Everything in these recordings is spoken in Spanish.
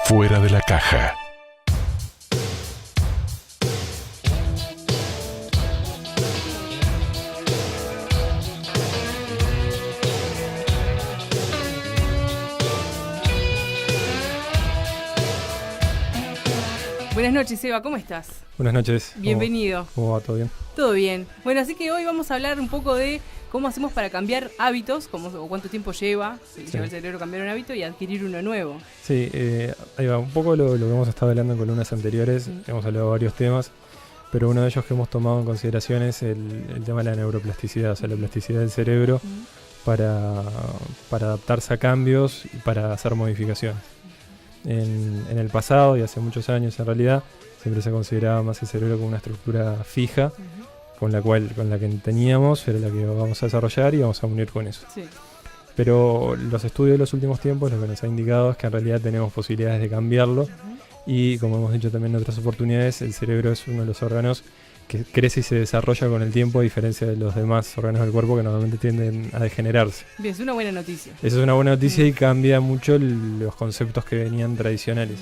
Fuera de la caja. Buenas noches, Eva, ¿cómo estás? Buenas noches. Bienvenido. ¿Cómo va? ¿Todo bien? Todo bien. Bueno, así que hoy vamos a hablar un poco de cómo hacemos para cambiar hábitos, o cuánto tiempo lleva el cerebro cambiar un hábito y adquirir uno nuevo. Sí, ahí va. Un poco lo que hemos estado hablando en columnas anteriores. Hemos hablado de varios temas, pero uno de ellos que hemos tomado en consideración es el tema de la neuroplasticidad, o sea, la plasticidad del cerebro para adaptarse a cambios y para hacer modificaciones. En el pasado, y hace muchos años en realidad, siempre se consideraba más el cerebro como una estructura fija, con la que teníamos, era la que vamos a desarrollar y vamos a unir con eso. Sí. Pero los estudios de los últimos tiempos lo que nos ha indicado es que en realidad tenemos posibilidades de cambiarlo y, como hemos dicho también en otras oportunidades, el cerebro es uno de los órganos que crece y se desarrolla con el tiempo, a diferencia de los demás órganos del cuerpo que normalmente tienden a degenerarse. Bien, es una buena noticia. Esa es una buena noticia y cambia mucho los conceptos que venían tradicionales.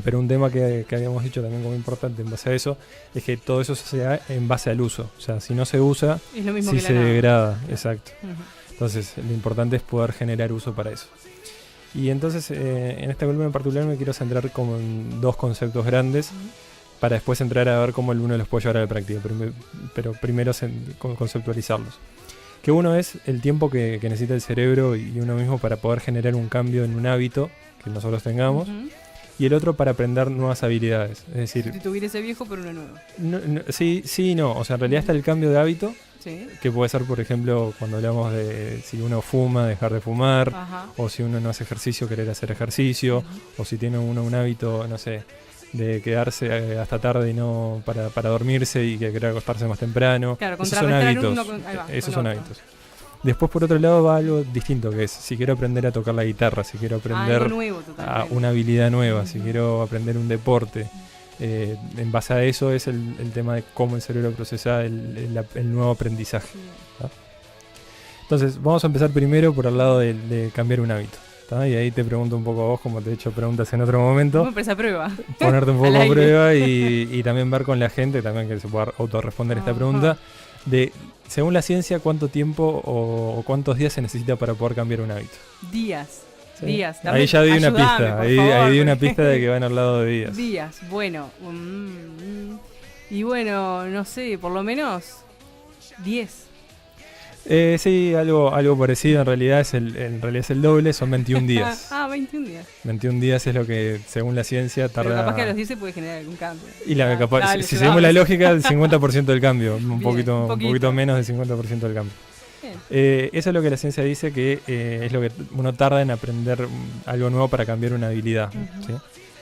Pero un tema que habíamos dicho también como importante en base a eso es que todo eso se da en base al uso. O sea, si no se usa, es lo mismo sí que se la nada. degrada. Exacto. Entonces, lo importante es poder generar uso para eso. Y entonces, en esta columna en particular me quiero centrar como en dos conceptos grandes para después entrar a ver cómo el uno los puede llevar a la práctica. Pero primero conceptualizarlos. Que uno es el tiempo que necesita el cerebro y uno mismo para poder generar un cambio en un hábito que nosotros tengamos. Y el otro para aprender nuevas habilidades. Es decir, Si tuviera ese viejo, pero uno nuevo. Sí y no. O sea, en realidad está el cambio de hábito. Sí. Que puede ser, por ejemplo, cuando hablamos de si uno fuma, dejar de fumar. O si uno no hace ejercicio, querer hacer ejercicio. O si tiene uno un hábito, no sé, de quedarse hasta tarde y no para dormirse y que querer acostarse más temprano. Claro, esos son hábitos. Esos son hábitos. Después, por otro lado, va algo distinto, que es si quiero aprender a tocar la guitarra, si quiero aprender una habilidad nueva, si quiero aprender un deporte. En base a eso es el tema de cómo el cerebro procesa el nuevo aprendizaje. ¿Tá? Entonces, vamos a empezar primero por el lado de cambiar un hábito. ¿Tá? Y ahí te pregunto un poco a vos, como te he hecho preguntas en otro momento. Bueno, esa prueba. Ponerte un poco a prueba y también ver con la gente, también que se pueda autorresponder esta pregunta, de, según la ciencia, ¿cuánto tiempo o cuántos días se necesita para poder cambiar un hábito? Días. ¿Sí? Días. Ahí ya di una pista, ahí di una pista de que van al lado de días. Días, bueno. Y bueno, no sé, por lo menos 10. Sí, algo parecido, en realidad es el doble, son 21 días. 21 días. 21 días es lo que, según la ciencia, tarda... Pero capaz que a los 10 se puede generar algún cambio. Y si seguimos la lógica, el 50% del cambio, un poquito menos del 50% del cambio. Eso es lo que la ciencia dice que es lo que uno tarda en aprender algo nuevo para cambiar una habilidad. ¿Sí?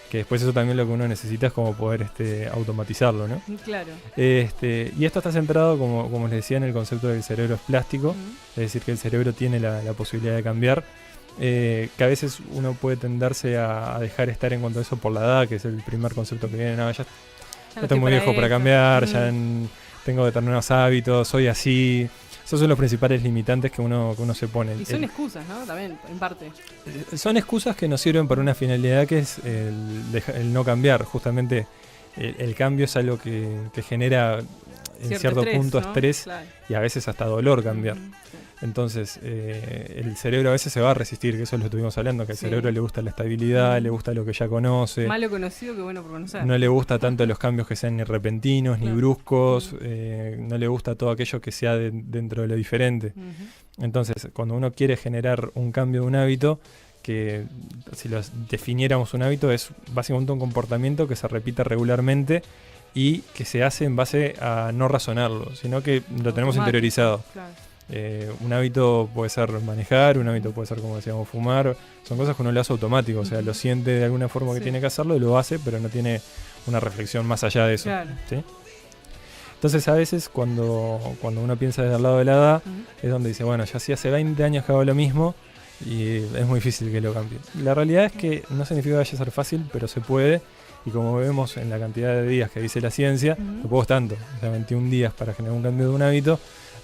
Que después eso también lo que uno necesita es como poder automatizarlo, ¿no? Claro. Y esto está centrado, como les decía, en el concepto de que el cerebro es plástico, es decir, que el cerebro tiene la posibilidad de cambiar, que a veces uno puede tenderse a dejar estar en cuanto a eso por la edad, que es el primer concepto que viene. No, ya estoy muy viejo para cambiar, ya tengo determinados hábitos, soy así. Esos son los principales limitantes que uno se pone. Y son excusas, ¿no? También, en parte. Son excusas que nos sirven para una finalidad que es el no cambiar. Justamente el cambio es algo que genera en cierto punto estrés, ¿no? Y a veces hasta dolor cambiar. Entonces el cerebro a veces se va a resistir, que eso lo estuvimos hablando, que al cerebro le gusta la estabilidad, le gusta lo que ya conoce. Más lo conocido que bueno por conocer. No le gusta tanto los cambios que sean ni repentinos, ni bruscos, no le gusta todo aquello que sea dentro de lo diferente. Entonces, cuando uno quiere generar un cambio de un hábito, que si lo definiéramos un hábito, es básicamente un comportamiento que se repite regularmente y que se hace en base a no razonarlo, sino que lo tenemos interiorizado. Claro. Un hábito puede ser manejar, un hábito puede ser, como decíamos, fumar. Son cosas que uno lo hace automático, o sea, lo siente de alguna forma que tiene que hacerlo y lo hace, pero no tiene una reflexión más allá de eso. Claro. ¿Sí? Entonces, a veces cuando uno piensa desde el lado de la edad, es donde dice, bueno, ya sí hace 20 años que hago lo mismo y es muy difícil que lo cambie. La realidad es que no significa que vaya a ser fácil, pero se puede. Y como vemos en la cantidad de días que dice la ciencia, tampoco es tanto. O sea, 21 días para generar un cambio de un hábito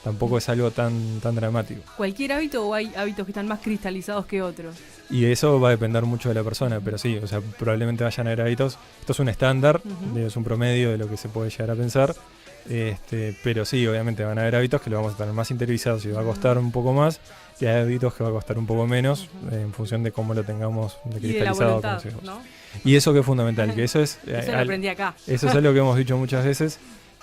tampoco es algo tan dramático. ¿Cualquier hábito o hay hábitos que están más cristalizados que otros? Y eso va a depender mucho de la persona, pero sí, o sea, probablemente vayan a haber hábitos. Esto es un estándar, es un promedio de lo que se puede llegar a pensar. Pero sí, obviamente van a haber hábitos que lo vamos a tener más interiorizados y va a costar un poco más, y hay hábitos que va a costar un poco menos en función de cómo lo tengamos de cristalizado. Y de la voluntad, ¿no? Y eso que es fundamental, que eso es... Eso lo aprendí acá. Eso es algo que hemos dicho muchas veces,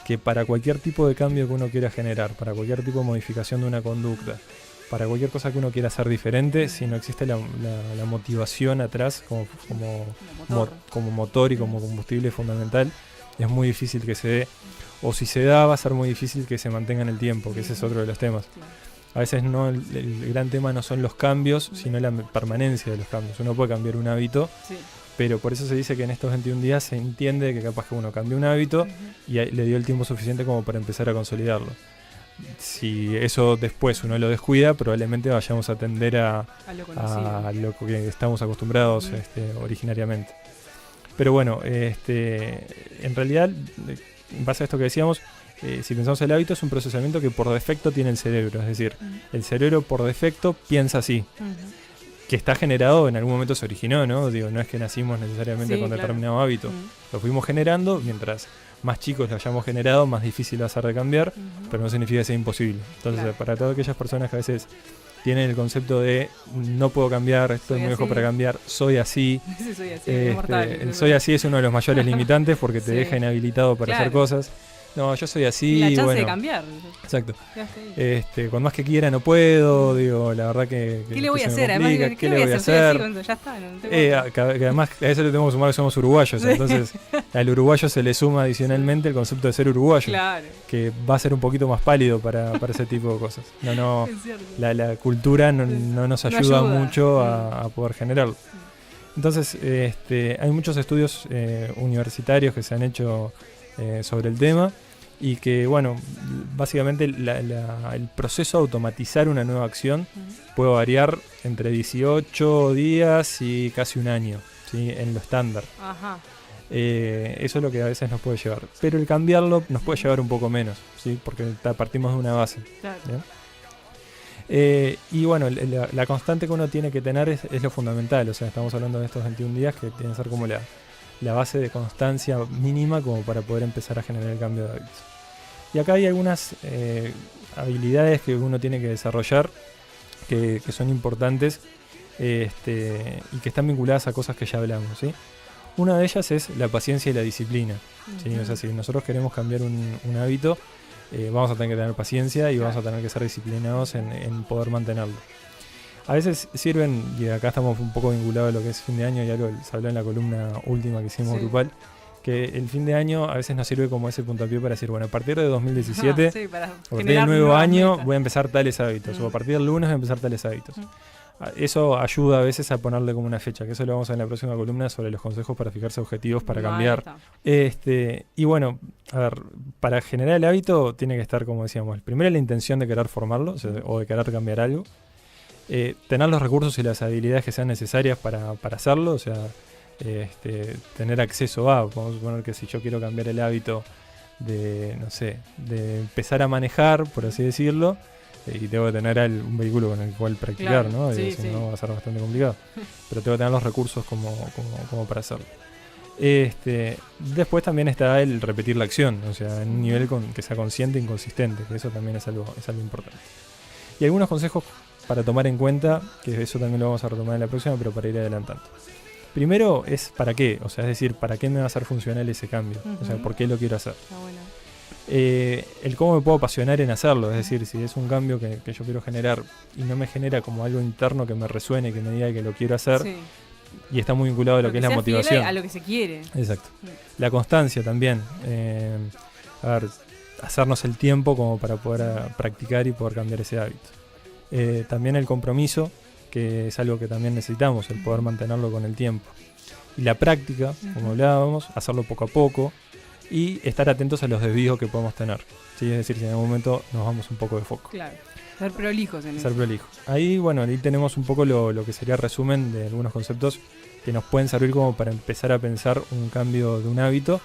que para cualquier tipo de cambio que uno quiera generar, para cualquier tipo de modificación de una conducta, para cualquier cosa que uno quiera hacer diferente, si no existe la motivación atrás como motor y como combustible fundamental, es muy difícil que se dé. O si se da, va a ser muy difícil que se mantenga en el tiempo, que ese es otro de los temas. A veces no el gran tema no son los cambios, sino la permanencia de los cambios. Uno puede cambiar un hábito, pero por eso se dice que en estos 21 días se entiende que capaz que uno cambió un hábito y le dio el tiempo suficiente como para empezar a consolidarlo. Si eso después uno lo descuida, probablemente vayamos a tender a lo que estamos acostumbrados originariamente. Pero bueno, en realidad, en base a esto que decíamos, si pensamos el hábito, es un procesamiento que por defecto tiene el cerebro. Es decir, el cerebro por defecto piensa así. Que está generado, en algún momento se originó, ¿no? Digo, no es que nacimos necesariamente con determinado hábito. Lo fuimos generando, mientras más chicos lo hayamos generado, más difícil va a ser de cambiar, pero no significa que sea imposible. Entonces, para todas aquellas personas que a veces tienen el concepto de no puedo cambiar, estoy muy viejo para cambiar, soy así. El soy así es uno de los mayores limitantes porque te deja inhabilitado para hacer cosas. No, yo soy así. Y la chance bueno, de cambiar. Exacto. Con más que quiera no puedo, digo, la verdad que ¿qué le voy a hacer? Además, ¿qué le voy a hacer? Ya está, que además a eso le tenemos que sumar que somos uruguayos, entonces al uruguayo se le suma adicionalmente el concepto de ser uruguayo, que va a ser un poquito más pálido para ese tipo de cosas. No, la cultura no nos ayuda mucho a poder generarlo. Entonces, hay muchos estudios universitarios que se han hecho sobre el tema y que, bueno, básicamente el proceso de automatizar una nueva acción puede variar entre 18 días y casi un año, ¿sí? En lo estándar. Eso es lo que a veces nos puede llevar, pero el cambiarlo nos puede llevar un poco menos, ¿sí? Porque partimos de una base. Y bueno, la constante que uno tiene que tener es lo fundamental. O sea, estamos hablando de estos 21 días que tienen que ser como la base de constancia mínima como para poder empezar a generar el cambio de hábitos. Y acá hay algunas habilidades que uno tiene que desarrollar que son importantes y que están vinculadas a cosas que ya hablamos, ¿sí? Una de ellas es la paciencia y la disciplina, ¿sí? O sea, si nosotros queremos cambiar un hábito, vamos a tener que tener paciencia y vamos a tener que ser disciplinados en poder mantenerlo. A veces sirven, y acá estamos un poco vinculados a lo que es fin de año, y algo se habló en la columna última que hicimos grupal, que el fin de año a veces nos sirve como ese puntapié para decir, bueno, a partir de 2017, a partir del nuevo año voy a empezar tales hábitos, o a partir del lunes voy a empezar tales hábitos. Eso ayuda a veces a ponerle como una fecha, que eso lo vamos a ver en la próxima columna sobre los consejos para fijarse objetivos para cambiar. Y bueno, a ver, para generar el hábito tiene que estar, como decíamos, primero la intención de querer formarlo, o de querer cambiar algo. Tener los recursos y las habilidades que sean necesarias para hacerlo, o sea, tener acceso a, vamos a suponer que si yo quiero cambiar el hábito de, no sé, de empezar a manejar, por así decirlo, y tengo que tener un vehículo con el cual practicar, ¿no? Si no va a ser bastante complicado, pero tengo que tener los recursos como para hacerlo. Después también está el repetir la acción, o sea, en un nivel que sea consciente e inconsistente, que eso también es algo importante. Y algunos consejos para tomar en cuenta, que eso también lo vamos a retomar en la próxima, pero para ir adelantando. Primero es para qué, o sea, es decir, para qué me va a hacer funcional ese cambio, o sea, por qué lo quiero hacer. El cómo me puedo apasionar en hacerlo, es decir, si es un cambio que yo quiero generar y no me genera como algo interno que me resuene, que me diga que lo quiero hacer, y está muy vinculado a lo que es la motivación. A lo que se quiere. Exacto. La constancia también. A ver, hacernos el tiempo como para poder practicar y poder cambiar ese hábito. También el compromiso, que es algo que también necesitamos, el poder mantenerlo con el tiempo. Y la práctica, como hablábamos, hacerlo poco a poco y estar atentos a los desvíos que podemos tener, ¿sí? Es decir, si en algún momento nos vamos un poco de foco. Claro, ser prolijos en eso. Ser prolijos. Ahí, bueno, ahí tenemos un poco lo que sería resumen de algunos conceptos que nos pueden servir como para empezar a pensar un cambio de un hábito.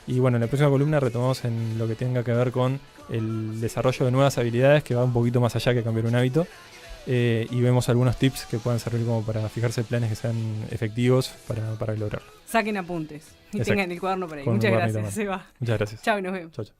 Y bueno, en la próxima columna retomamos en lo que tenga que ver con el desarrollo de nuevas habilidades, que va un poquito más allá que cambiar un hábito. Y vemos algunos tips que puedan servir como para fijarse planes que sean efectivos para lograrlo. Saquen apuntes y tengan el cuaderno por ahí. Con Muchas un cuadernito gracias, más. Seba. Muchas gracias. Chao y nos vemos. Chau, chau.